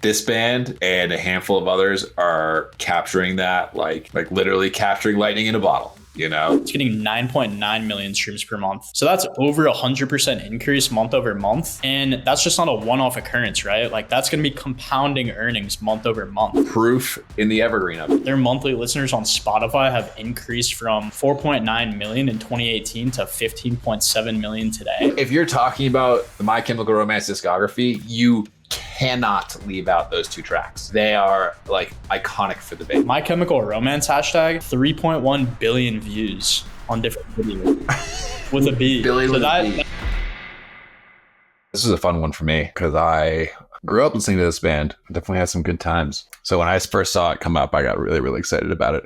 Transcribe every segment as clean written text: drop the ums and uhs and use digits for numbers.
This band and a handful of others are capturing that, like literally capturing lightning in a bottle. You know, it's getting 9.9 million streams per month. So that's over 100% increase month over month. And that's just not a one-off occurrence, right? Like that's going to be compounding earnings month over month. Proof in the evergreen of it. Their monthly listeners on Spotify have increased from 4.9 million in 2018 to 15.7 million today. If you're talking about the My Chemical Romance discography, you cannot leave out those two tracks. They are like iconic for the band. My Chemical Romance hashtag 3.1 billion views on different videos with a B. Billion with a B. This is a fun one for me because I grew up listening to this band. Definitely had some good times. So when I first saw it come up, I got really, really excited about it.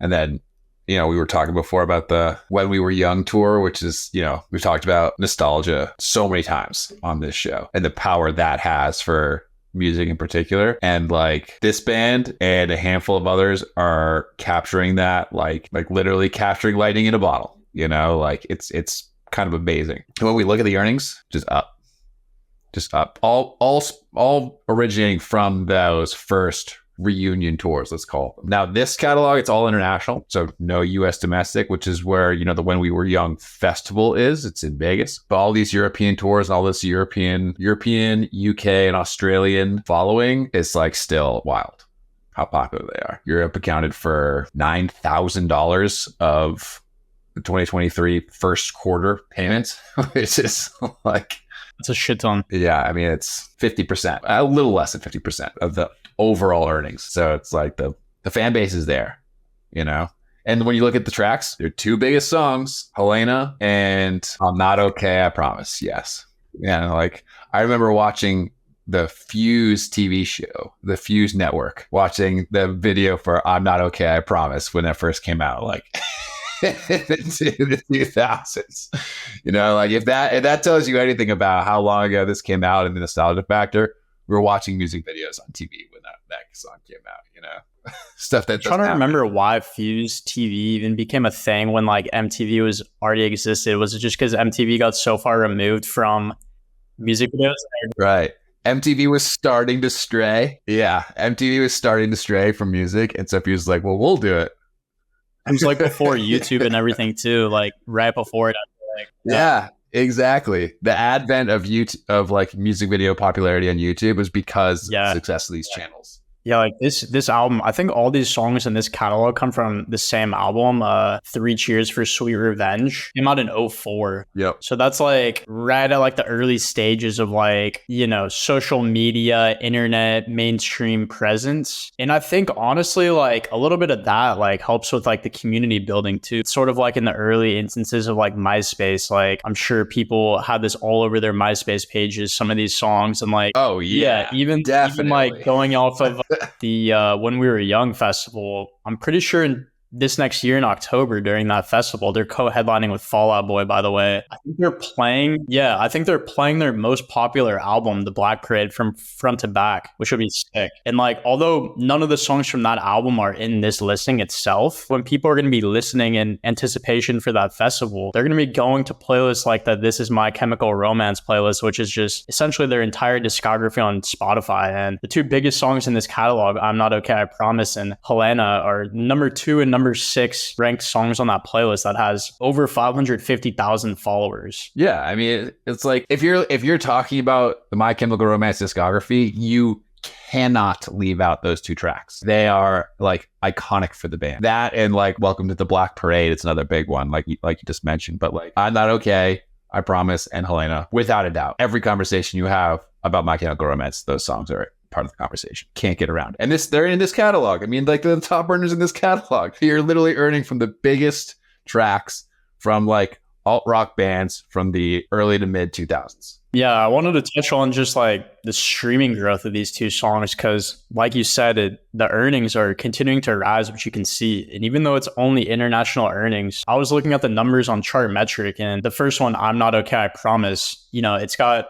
And then, you know, we were talking before about the When We Were Young tour, which is, you know, we've talked about nostalgia so many times on this show and the power that has for music in particular. And like this band and a handful of others are capturing that, like literally capturing lightning in a bottle, you know, like it's kind of amazing. And when we look at the earnings, just up, all originating from those first reunion tours, let's call them. Now this catalog, it's all international, so no US domestic, which is where, you know, the When We Were Young festival is. It's in Vegas. But all these European tours and all this European, UK and Australian following is like still wild how popular they are. Europe accounted for $9,000 of the 2023 first quarter payments, which is like, it's a shit ton. Yeah, I mean, it's 50%, a little less than 50% of the overall earnings. So it's like the fan base is there, you know? And when you look at the tracks, their two biggest songs, Helena and I'm Not Okay, I Promise. Yes. Yeah, like I remember watching the Fuse TV show, the Fuse network, watching the video for I'm Not Okay, I Promise when that first came out, like in the 2000s. You know, like if that tells you anything about how long ago this came out and the nostalgia factor, we were watching music videos on TV when that song came out, you know, stuff that. I'm trying to remember why Fuse TV even became a thing when like MTV was already existed. Was it just because MTV got so far removed from music videos? Right. MTV was starting to stray. Yeah. MTV was starting to stray from music. And so Fuse was like, well, we'll do it. It was like before YouTube and everything too, like right before it. Like, yeah. Exactly. The advent of YouTube, of like music video popularity on YouTube was because of the success of these channels. Yeah, like this album, I think all these songs in this catalog come from the same album, 3 Cheers for Sweet Revenge. Came out in 2004. Yep. So that's like right at like the early stages of like, you know, social media, internet, mainstream presence. And I think honestly, like a little bit of that like helps with like the community building too. It's sort of like in the early instances of like MySpace, like I'm sure people had this all over their MySpace pages, some of these songs and like, oh yeah, even like going off of the When We Were Young festival, I'm pretty sure this next year in October during that festival, they're co-headlining with Fall Out Boy, by the way. I think they're playing their most popular album, The Black Parade, from front to back, which would be sick. And like, although none of the songs from that album are in this listing itself, when people are going to be listening in anticipation for that festival, they're going to be going to playlists like the This Is My Chemical Romance playlist, which is just essentially their entire discography on Spotify. And the two biggest songs in this catalog, I'm Not Okay, I Promise, and Helena, are number 2 and number 6 ranked songs on that playlist that has over 550,000 followers. Yeah, I mean, it's like if you're talking about the My Chemical Romance discography, you cannot leave out those two tracks. They are like iconic for the band. That and like Welcome to the Black Parade, it's another big one, like you just mentioned. But like I'm Not Okay, I Promise, and Helena, without a doubt, every conversation you have about My Chemical Romance, those songs are part of the conversation. Can't get around. And they're in this catalog. I mean, like the top earners in this catalog. You're literally earning from the biggest tracks from like alt rock bands from the early to mid 2000s. Yeah, I wanted to touch on just like the streaming growth of these two songs because, like you said, the earnings are continuing to rise, which you can see. And even though it's only international earnings, I was looking at the numbers on Chartmetric, and the first one, I'm Not Okay, I Promise, you know, it's got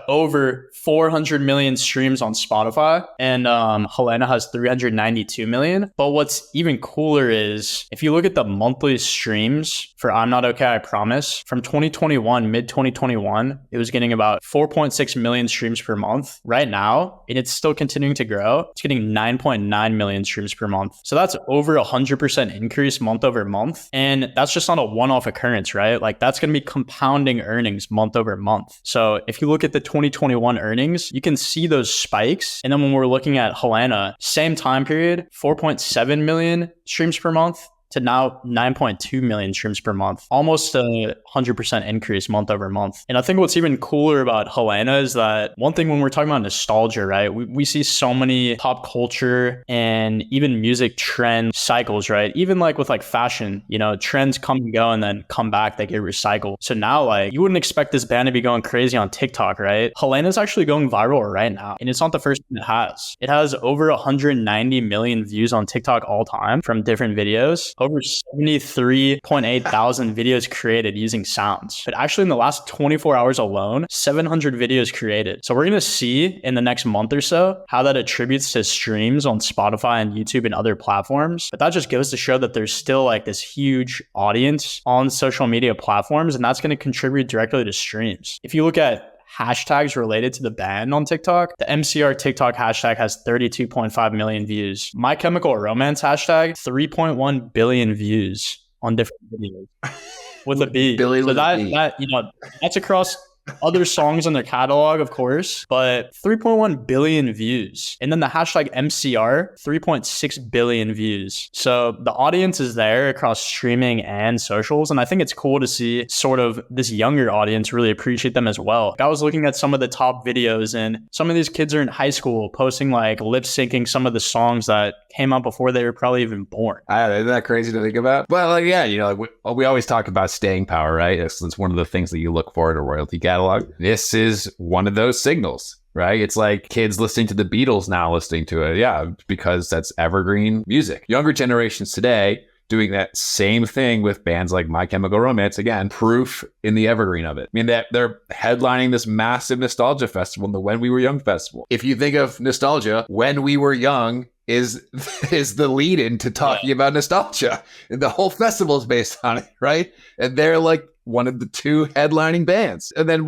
over 400 million streams on Spotify, and Helena has 392 million. But what's even cooler is if you look at the monthly streams for I'm Not Okay, I Promise, from 2021, mid 2021, it was getting about 4.6 million streams per month. month right now, and it's still continuing to grow. It's getting 9.9 million streams per month. So that's over 100% increase month over month. And that's just not a one-off occurrence, right? Like that's going to be compounding earnings month over month. So if you look at the 2021 earnings, you can see those spikes. And then when we're looking at Helena, same time period, 4.7 million streams per month to now 9.2 million streams per month, almost a 100% increase month over month. And I think what's even cooler about Helena is that one thing when we're talking about nostalgia, right? We see so many pop culture and even music trend cycles, right? Even like with like fashion, you know, trends come and go and then come back, they get recycled. So now like you wouldn't expect this band to be going crazy on TikTok, right? Helena's actually going viral right now. And it's not the first thing it has. It has over 190 million views on TikTok all time from different videos. Over 73.8 thousand videos created using sounds. But actually in the last 24 hours alone, 700 videos created. So we're going to see in the next month or so how that attributes to streams on Spotify and YouTube and other platforms. But that just goes to show that there's still like this huge audience on social media platforms, and that's going to contribute directly to streams. If you look at hashtags related to the band on TikTok, the MCR TikTok hashtag has 32.5 million views. My Chemical Romance hashtag, 3.1 billion views on different videos with a B. So that, you know, that's across other songs in their catalog, of course, but 3.1 billion views. And then the hashtag MCR, 3.6 billion views. So the audience is there across streaming and socials. And I think it's cool to see sort of this younger audience really appreciate them as well. I was looking at some of the top videos, and some of these kids are in high school posting like lip syncing some of the songs that came out before they were probably even born. Isn't that crazy to think about? Well, like, yeah, you know, like we always talk about staying power, right? It's one of the things that you look for in a royalty catalog. This is one of those signals, right? It's like kids listening to the Beatles now listening to it. Yeah, because that's evergreen music. Younger generations today doing that same thing with bands like My Chemical Romance. Again, proof in the evergreen of it. I mean, that they're headlining this massive nostalgia festival, the When We Were Young festival. If you think of nostalgia, When We Were Young is the lead into talking about nostalgia. And the whole festival is based on it, right? And they're like one of the two headlining bands. And then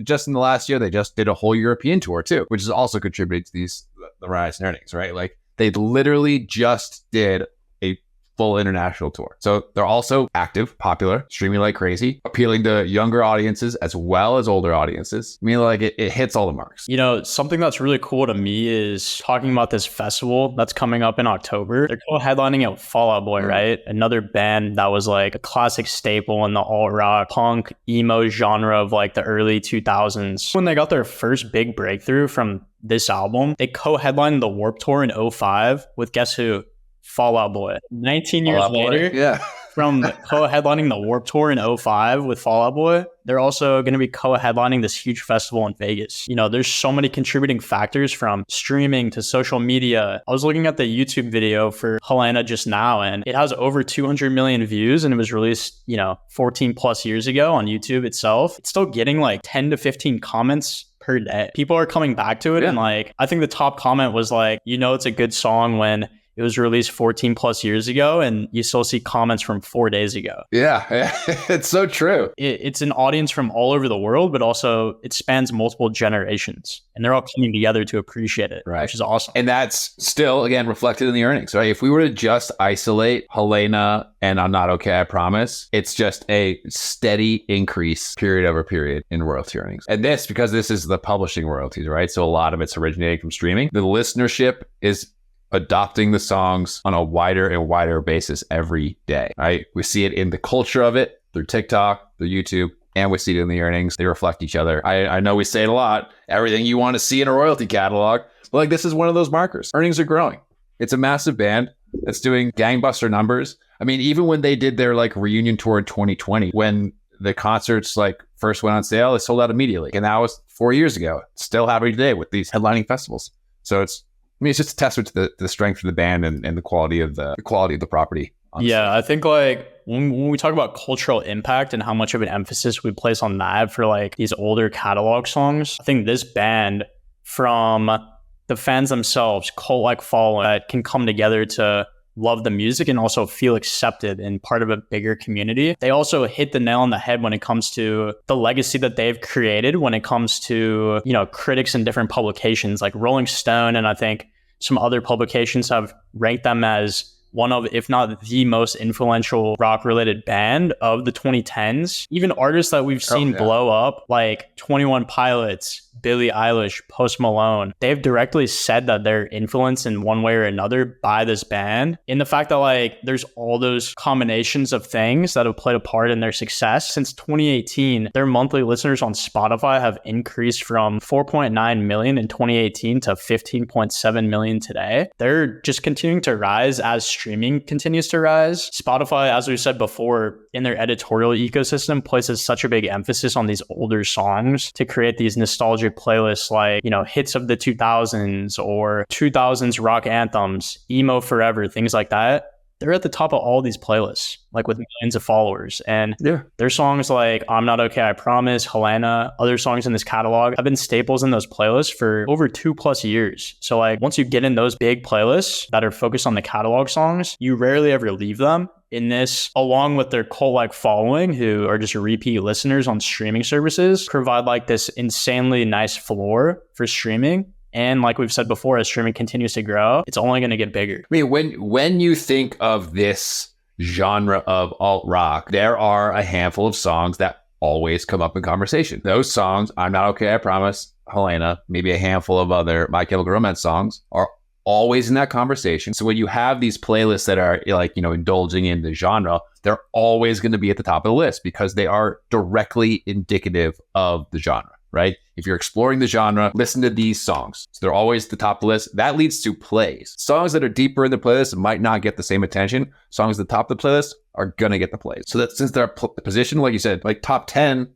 just in the last year, they just did a whole European tour too, which has also contributed to the rise in earnings, right? Like they literally just did a full international tour. So they're also active, popular, streaming like crazy, appealing to younger audiences as well as older audiences. I mean, like it hits all the marks. You know, something that's really cool to me is talking about this festival that's coming up in October. They're co-headlining it with Fall Out Boy, right? Another band that was like a classic staple in the alt-rock, punk, emo genre of like the early 2000s. When they got their first big breakthrough from this album, they co-headlined the Warped Tour in 2005 with guess who? Fall Out Boy. 19 years later, from co-headlining the Warped Tour in 2005 with Fall Out Boy, they're also going to be co-headlining this huge festival in Vegas. You know, there's so many contributing factors from streaming to social media. I was looking at the YouTube video for Helena just now, and it has over 200 million views, and it was released, 14 plus years ago on YouTube itself. It's still getting like 10 to 15 comments per day. People are coming back to it, and like, I think the top comment was like, it's a good song when it was released 14 plus years ago, and you still see comments from 4 days ago. Yeah, it's so true. It's an audience from all over the world, but also it spans multiple generations, and they're all coming together to appreciate it, right? Which is awesome. And that's still, again, reflected in the earnings, right? If we were to just isolate Helena and I'm Not Okay, I Promise, it's just a steady increase period over period in royalty earnings. And because this is the publishing royalties, right? So a lot of it's originating from streaming. The listenership is adopting the songs on a wider and wider basis every day, right? We see it in the culture of it through TikTok, through YouTube, and we see it in the earnings. They reflect each other. I know we say it a lot, everything you want to see in a royalty catalog, but like this is one of those markers. Earnings are growing. It's a massive band that's doing gangbuster numbers. I mean, even when they did their like reunion tour in 2020, when the concerts like first went on sale, it sold out immediately. And that was 4 years ago. It's still happening today with these headlining festivals. So it's just a testament to the strength of the band and the quality of the property. Honestly. Yeah, I think like when we talk about cultural impact and how much of an emphasis we place on that for like these older catalog songs, I think this band, from the fans themselves, cult-like following, that can come together to love the music and also feel accepted and part of a bigger community. They also hit the nail on the head when it comes to the legacy that they've created when it comes to, you know, critics in different publications like Rolling Stone, and I think some other publications have ranked them as one of, if not the most influential rock-related band of the 2010s. Even artists that we've seen blow up, like 21 Pilots, Billie Eilish, Post Malone, they've directly said that they're influenced in one way or another by this band. In the fact that like there's all those combinations of things that have played a part in their success. Since 2018, their monthly listeners on Spotify have increased from 4.9 million in 2018 to 15.7 million today. They're just continuing to rise as streaming continues to rise. Spotify, as we said before, in their editorial ecosystem places such a big emphasis on these older songs to create these nostalgia playlists like, you know, hits of the 2000s or 2000s rock anthems, emo forever, things like that. They're at the top of all these playlists, like with millions of followers. And their songs like I'm Not Okay, I Promise, Helena, other songs in this catalog have been staples in those playlists for over 2+ years. So like once you get in those big playlists that are focused on the catalog songs, you rarely ever leave them. In this, along with their cult-like following, who are just repeat listeners on streaming services, provide like this insanely nice floor for streaming. And like we've said before, as streaming continues to grow, it's only going to get bigger. I mean, when you think of this genre of alt rock, there are a handful of songs that always come up in conversation. Those songs, I'm Not Okay, I Promise, Helena, maybe a handful of other My Chemical Romance songs, are always in that conversation. So when you have these playlists that are like, you know, indulging in the genre, they're always going to be at the top of the list because they are directly indicative of the genre, right? If you're exploring the genre, listen to these songs. So they're always at the top of the list. That leads to plays. Songs that are deeper in the playlist might not get the same attention. Songs at the top of the playlist are going to get the plays. So that since they're positioned, like you said, like top 10,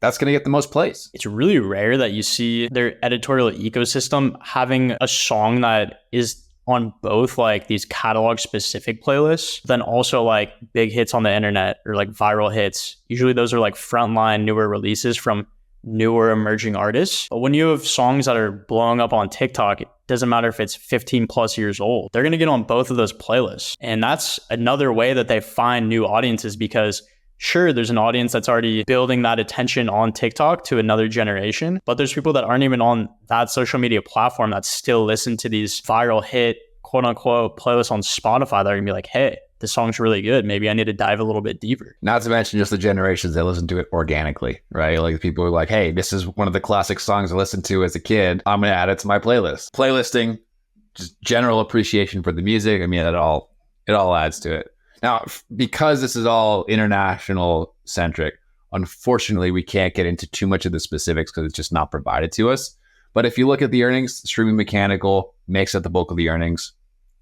that's going to get the most plays. It's really rare that you see their editorial ecosystem having a song that is on both like these catalog specific playlists, then also like big hits on the internet or like viral hits. Usually those are like frontline newer releases from newer emerging artists. But when you have songs that are blowing up on TikTok, it doesn't matter if it's 15+ years old. They're going to get on both of those playlists. And that's another way that they find new audiences because sure, there's an audience that's already building that attention on TikTok to another generation, but there's people that aren't even on that social media platform that still listen to these viral hit, quote unquote, playlists on Spotify that are gonna be like, hey, this song's really good. Maybe I need to dive a little bit deeper. Not to mention just the generations that listen to it organically, right? Like people are like, hey, this is one of the classic songs I listened to as a kid. I'm going to add it to my playlist. Playlisting, just general appreciation for the music. I mean, it all adds to it. Now, because this is all international centric, unfortunately, we can't get into too much of the specifics because it's just not provided to us. But if you look at the earnings, Streaming Mechanical makes up the bulk of the earnings.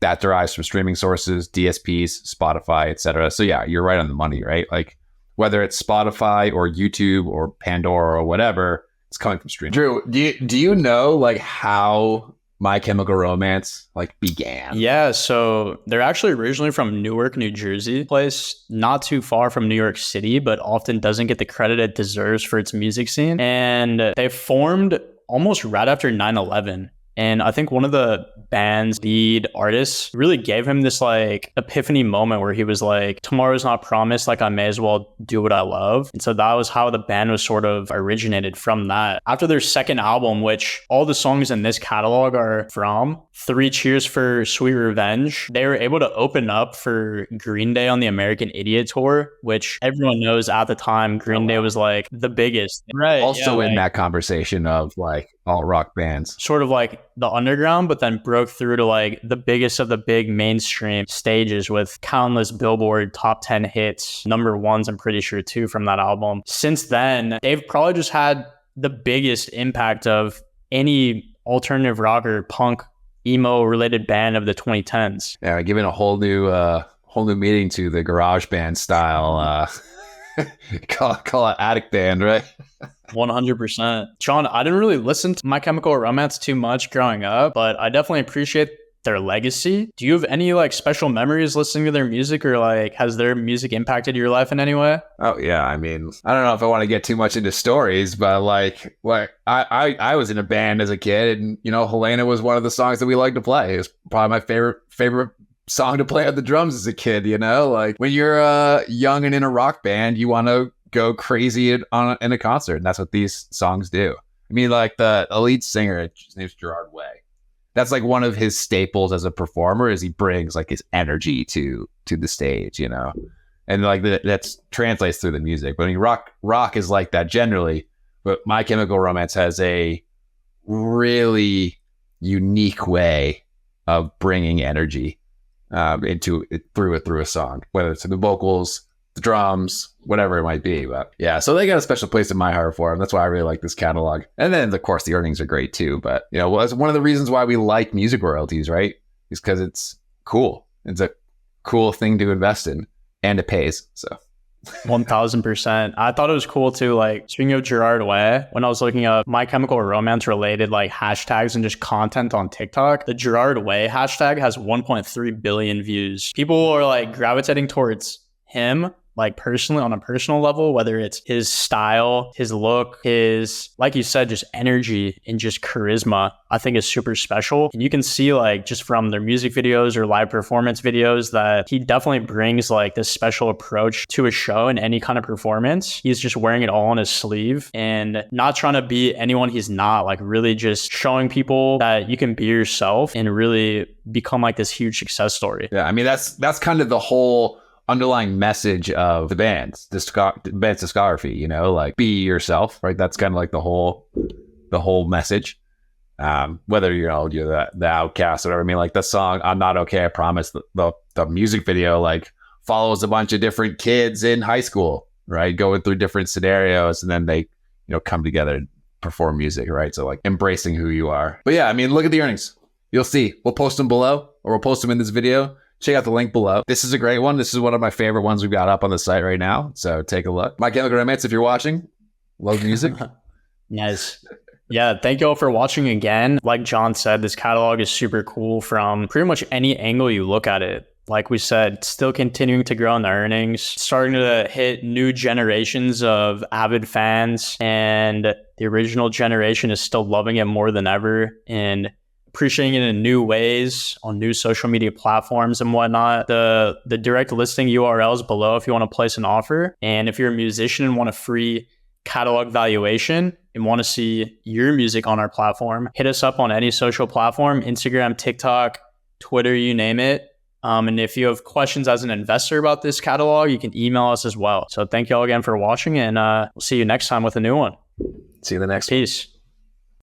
That derives from streaming sources, DSPs, Spotify, etc. So yeah, you're right on the money, right? Like whether it's Spotify or YouTube or Pandora or whatever, it's coming from streaming. Drew, do you know like how My Chemical Romance like began? Yeah, so they're actually originally from Newark, New Jersey, place not too far from New York City, but often doesn't get the credit it deserves for its music scene. And they formed almost right after 9/11. And I think one of the band's lead artists really gave him this like epiphany moment where he was like, tomorrow's not promised, like I may as well do what I love. And so that was how the band was sort of originated from that. After their second album, which all the songs in this catalog are from, 3 Cheers for Sweet Revenge, they were able to open up for Green Day on the American Idiot Tour, which everyone knows at the time, Green Day was like the biggest. Right. Also yeah, in that conversation of like alt rock bands. Sort of like the underground, but then broke through to like the biggest of the big mainstream stages with countless Billboard top 10 hits, number ones, I'm pretty sure too, from that album. Since then, they've probably just had the biggest impact of any alternative rock or punk emo related band of the 2010s. Yeah, giving a whole new meaning to the garage band style. Call it attic band, right? 100%. Sean, I didn't really listen to My Chemical Romance too much growing up, but I definitely appreciate their legacy. Do you have any like special memories listening to their music, or like has their music impacted your life in any way? Oh yeah, I mean, I don't know if I want to get too much into stories, but like I was in a band as a kid, and you know, Helena was one of the songs that we liked to play. It was probably my favorite song to play on the drums as a kid, you know? Like when you're young and in a rock band, you want to go crazy in a concert. And that's what these songs do. I mean, like the lead singer, his name's Gerard Way. That's like one of his staples as a performer is he brings like his energy to the stage, you know? And like that's translates through the music. But I mean, rock is like that generally. But My Chemical Romance has a really unique way of bringing energy through a song, whether it's in the vocals, the drums, whatever it might be. But yeah, so they got a special place in my heart for them. That's why I really like this catalog. And then of course the earnings are great too. But you know, it's one of the reasons why we like music royalties, right? Is because it's cool. It's a cool thing to invest in, and it pays. So 1000%. I thought it was cool too. Like speaking of Gerard Way, when I was looking up My Chemical Romance related like hashtags and just content on TikTok, the Gerard Way hashtag has 1.3 billion views. People are like gravitating towards him, like personally on a personal level, whether it's his style, his look, his, like you said, just energy and just charisma, I think is super special. And you can see like just from their music videos or live performance videos that he definitely brings like this special approach to a show and any kind of performance. He's just wearing it all on his sleeve and not trying to be anyone he's not, like really just showing people that you can be yourself and really become like this huge success story. Yeah, I mean, that's kind of the whole underlying message of the band's discography, you know, like be yourself, right? That's kind of like the whole message. Whether you're the outcast or whatever. I mean, like the song "I'm Not Okay, I Promise," the music video like follows a bunch of different kids in high school, right, going through different scenarios, and then they come together and perform music, right? So like embracing who you are. But yeah, I mean, look at the earnings. You'll see. We'll post them below, or we'll post them in this video. Check out the link below. This is a great one. This is one of my favorite ones we've got up on the site right now. So take a look. My Chemical Romance, if you're watching, love music. Nice. Yeah, thank you all for watching again. Like John said, this catalog is super cool from pretty much any angle you look at it. Like we said, still continuing to grow in the earnings, starting to hit new generations of avid fans, and the original generation is still loving it more than ever and appreciating it in new ways on new social media platforms and whatnot. The direct listing URLs below if you want to place an offer. And if you're a musician and want a free catalog valuation and want to see your music on our platform, hit us up on any social platform, Instagram, TikTok, Twitter, you name it. And if you have questions as an investor about this catalog, you can email us as well. So thank you all again for watching, and we'll see you next time with a new one. See you the next Peace.